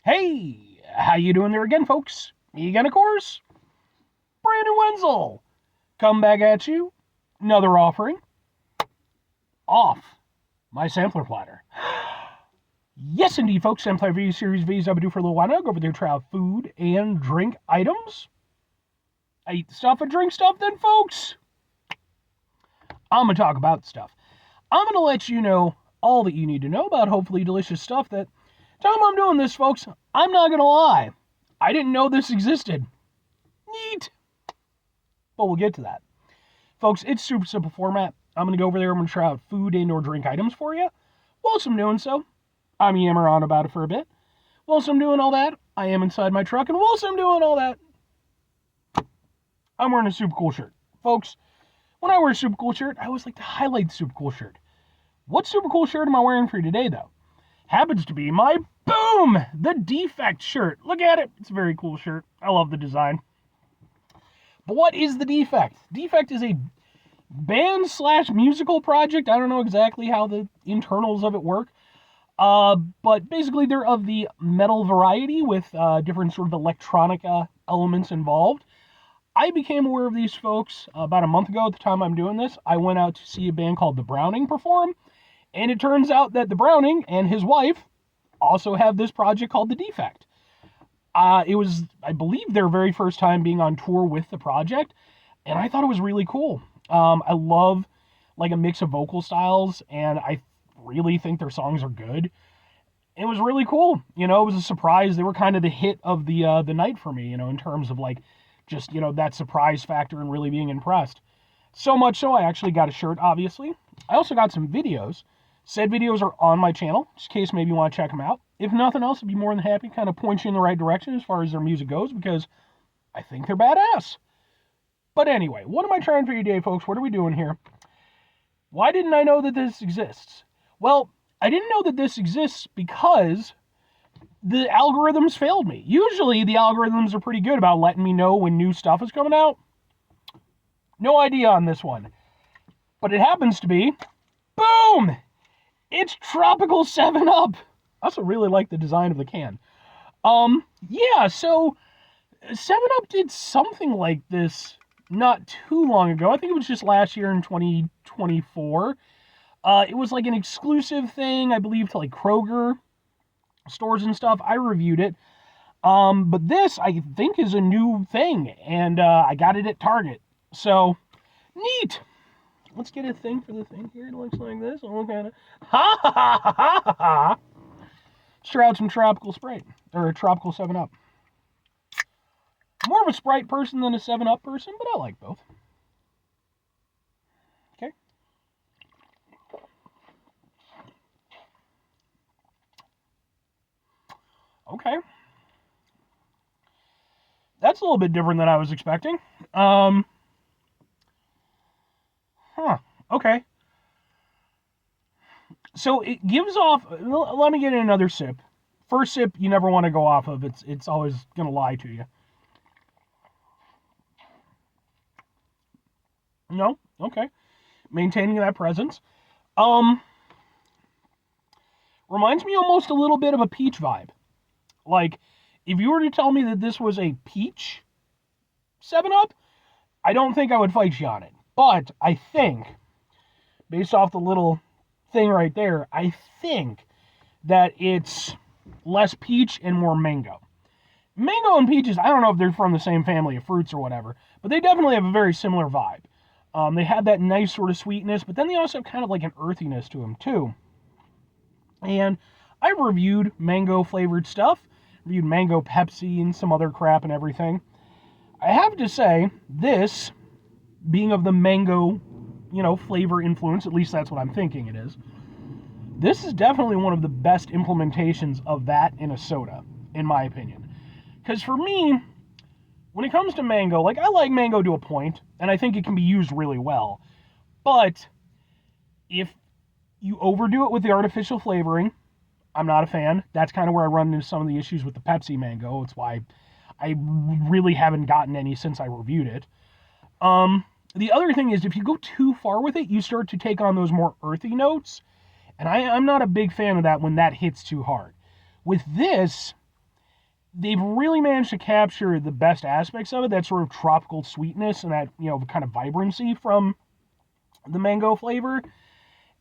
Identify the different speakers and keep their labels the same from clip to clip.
Speaker 1: Hey, how you doing there again, folks? Me again, of course. Brandon Wenzel. Come back at you. Another offering. Off my sampler platter. Yes, indeed, folks. Sampler V Series V's I've been doing for a little while now. Go over there, try out food and drink items. I eat the stuff and drink stuff, then, folks. I'm going to talk about stuff. I'm going to let you know all that you need to know about hopefully delicious stuff that time I'm doing this, folks, I'm not going to lie. I didn't know this existed. Neat. But we'll get to that. Folks, it's super simple format. I'm going to go over there. I'm going to try out food and or drink items for you. Whilst I'm doing so, I'm yammering on about it for a bit. Whilst I'm doing all that, I am inside my truck. And whilst I'm doing all that, I'm wearing a super cool shirt. Folks, when I wear a super cool shirt, I always like to highlight the super cool shirt. What super cool shirt am I wearing for you today, though? Happens to be my Boom! The Defect shirt. Look at it. It's a very cool shirt. I love the design. But what is the Defect? Defect is a band/musical project. I don't know exactly how the internals of it work. But basically they're of the metal variety with different sort of electronica elements involved. I became aware of these folks about a month ago at the time I'm doing this. I went out to see a band called The Browning perform. And it turns out that the Browning and his wife also have this project called The Defect. It was, I believe, their very first time being on tour with the project, and I thought it was really cool. I love like a mix of vocal styles, and I really think their songs are good. It was really cool. You know, it was a surprise. They were kind of the hit of the night for me, you know, in terms of like just, you know, that surprise factor and really being impressed. So much so I actually got a shirt, obviously. I also got some videos. Said videos are on my channel, just in case maybe you want to check them out. If nothing else, I'd be more than happy to kind of point you in the right direction as far as their music goes, because I think they're badass. But anyway, what am I trying for you today, folks? What are we doing here? Why didn't I know that this exists? Well, I didn't know that this exists because the algorithms failed me. Usually, the algorithms are pretty good about letting me know when new stuff is coming out. No idea on this one. But it happens to be, boom! It's Tropical 7-Up. I also really like the design of the can. Yeah, so 7-Up did something like this not too long ago. I think it was just last year in 2024. It was like an exclusive thing, I believe, to like Kroger stores and stuff. I reviewed it. But this, I think, is a new thing, and I got it at Target. So, neat. Let's get a thing for the thing here. It looks like this. Oh, kind of. Ha ha ha ha ha ha. Let's try out some tropical Sprite. Or a tropical 7-Up. More of a Sprite person than a 7-Up person, but I like both. Okay. Okay. That's a little bit different than I was expecting. Okay. So it gives off. Let me get in another sip. First sip, you never want to go off of. It's always gonna lie to you. No, okay. Maintaining that presence. Reminds me almost a little bit of a peach vibe. Like, if you were to tell me that this was a peach 7-Up, I don't think I would fight you on it. But I think, based off the little thing right there, I think that it's less peach and more mango. Mango and peaches, I don't know if they're from the same family of fruits or whatever, but they definitely have a very similar vibe. They have that nice sort of sweetness, but then they also have kind of like an earthiness to them too. And I've reviewed mango flavored stuff, reviewed mango Pepsi and some other crap and everything. I have to say, this, being of the mango, you know, flavor influence, at least that's what I'm thinking it is, this is definitely one of the best implementations of that in a soda, in my opinion. Because for me, when it comes to mango, like, I like mango to a point, and I think it can be used really well. But if you overdo it with the artificial flavoring, I'm not a fan. That's kind of where I run into some of the issues with the Pepsi mango. It's why I really haven't gotten any since I reviewed it. The other thing is, if you go too far with it, you start to take on those more earthy notes. And I'm not a big fan of that when that hits too hard. With this, they've really managed to capture the best aspects of it, that sort of tropical sweetness and that, kind of vibrancy from the mango flavor.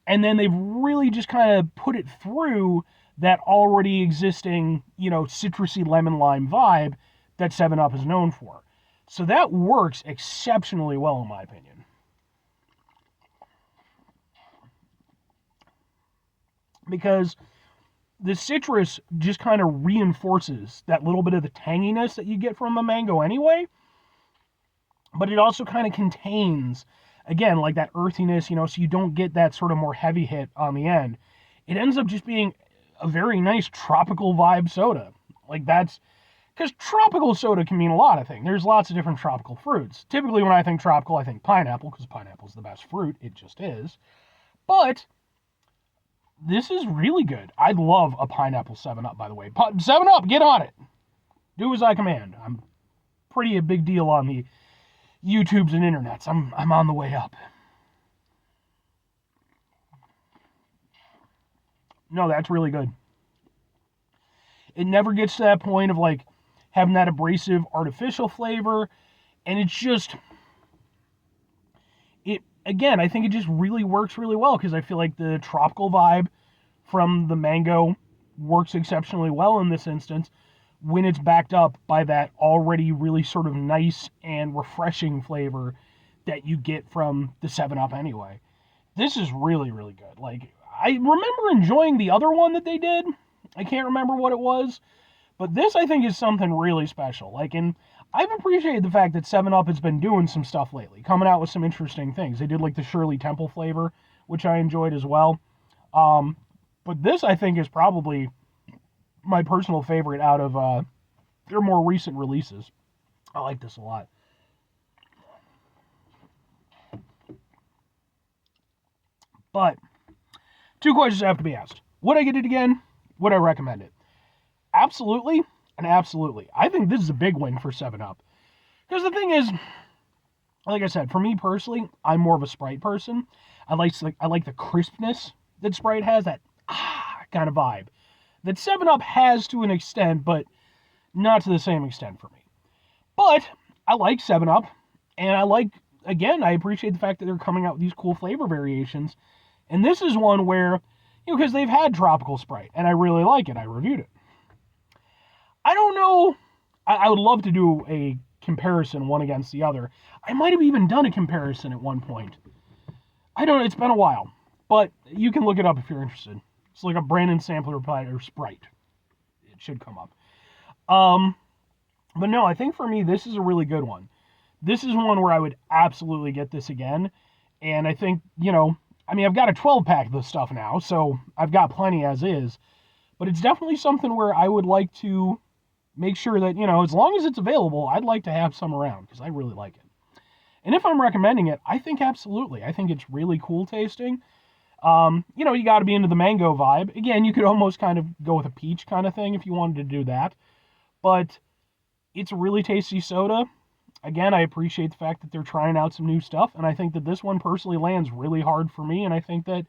Speaker 1: And then they've really just kind of put it through that already existing, citrusy lemon lime vibe that 7 Up is known for. So that works exceptionally well, in my opinion. Because the citrus just kind of reinforces that little bit of the tanginess that you get from a mango anyway, but it also kind of contains, again, like that earthiness, so you don't get that sort of more heavy hit on the end. It ends up just being a very nice tropical vibe soda. Like, that's because tropical soda can mean a lot of things. There's lots of different tropical fruits. Typically, when I think tropical, I think pineapple, because pineapple is the best fruit. It just is. But this is really good. I love a pineapple 7-Up, by the way. 7-Up, get on it. Do as I command. I'm pretty a big deal on the YouTubes and internets. I'm on the way up. No, that's really good. It never gets to that point of like having that abrasive artificial flavor, and it's just again, I think it just really works really well because I feel like the tropical vibe from the mango works exceptionally well in this instance when it's backed up by that already really sort of nice and refreshing flavor that you get from the 7-Up anyway. This is really, really good. Like, I remember enjoying the other one that they did. I can't remember what it was, but this I think is something really special. Like, and I've appreciated the fact that 7-Up has been doing some stuff lately, coming out with some interesting things. They did like the Shirley Temple flavor, which I enjoyed as well. But this I think is probably my personal favorite out of their more recent releases. I like this a lot. But 2 questions have to be asked. Would I get it again? Would I recommend it? Absolutely and absolutely. I think this is a big win for 7-Up. Because the thing is, like I said, for me personally, I'm more of a Sprite person. I like the crispness that Sprite has, that kind of vibe. That 7-Up has to an extent, but not to the same extent for me. But I like 7-Up, and I appreciate the fact that they're coming out with these cool flavor variations. And this is one where, because they've had tropical Sprite, and I really like it. I reviewed it. I don't know. I would love to do a comparison one against the other. I might have even done a comparison at one point. I don't know. It's been a while. But you can look it up if you're interested. It's like a Brandon Sampler or Sprite. It should come up. But no, I think for me, this is a really good one. This is one where I would absolutely get this again. And I think, I've got a 12-pack of this stuff now, so I've got plenty as is. But it's definitely something where I would like to make sure that, as long as it's available, I'd like to have some around because I really like it. And if I'm recommending it, I think absolutely. I think it's really cool tasting. You got to be into the mango vibe. Again, you could almost kind of go with a peach kind of thing if you wanted to do that. But it's a really tasty soda. Again, I appreciate the fact that they're trying out some new stuff, and I think that this one personally lands really hard for me, and I think that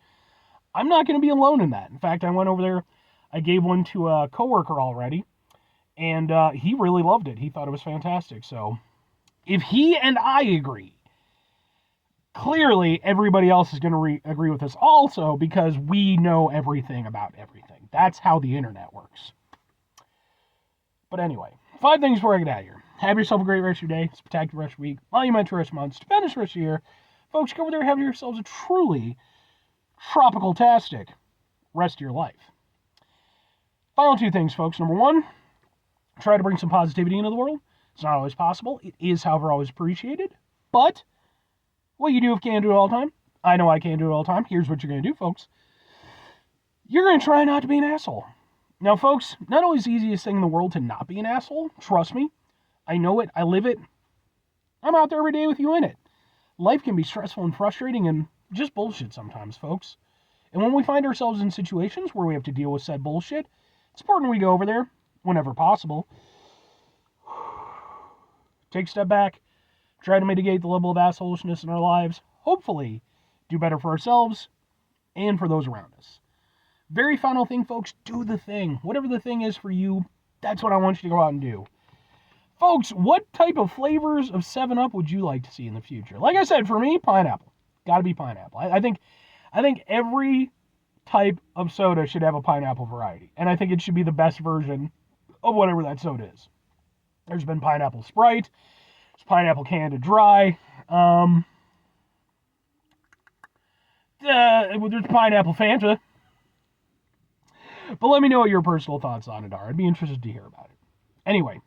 Speaker 1: I'm not going to be alone in that. In fact, I went over there, I gave one to a coworker already, and he really loved it. He thought it was fantastic. So if he and I agree, clearly everybody else is going to agree with us also, because we know everything about everything. That's how the internet works. But anyway, 5 things before I get out of here. Have yourself a great rest of your day, spectacular rest of your week, monumental rest of month, stupendous rest of your year. Folks, go over there and have yourselves a truly tropical-tastic rest of your life. Final 2 things, folks. Number 1, try to bring some positivity into the world. It's not always possible. It is, however, always appreciated. But what you do if you can't do it all the time, I know I can't do it all the time. Here's what you're going to do, folks. You're going to try not to be an asshole. Now, folks, not always the easiest thing in the world to not be an asshole. Trust me. I know it. I live it. I'm out there every day with you in it. Life can be stressful and frustrating and just bullshit sometimes, folks. And when we find ourselves in situations where we have to deal with said bullshit, it's important we go over there, whenever possible, take a step back, try to mitigate the level of assholishness in our lives, hopefully do better for ourselves and for those around us. Very final thing, folks, do the thing. Whatever the thing is for you, That's what I want you to go out and do. Folks, what type of flavors of 7-Up would you like to see in the future? Like I said, for me, pineapple. Got to be pineapple. I think every type of soda should have a pineapple variety, and I think it should be the best version of whatever that soda is. There's been pineapple Sprite, there's pineapple Canada Dry, there's pineapple Fanta. But let me know what your personal thoughts on it are. I'd be interested to hear about it. Anyway,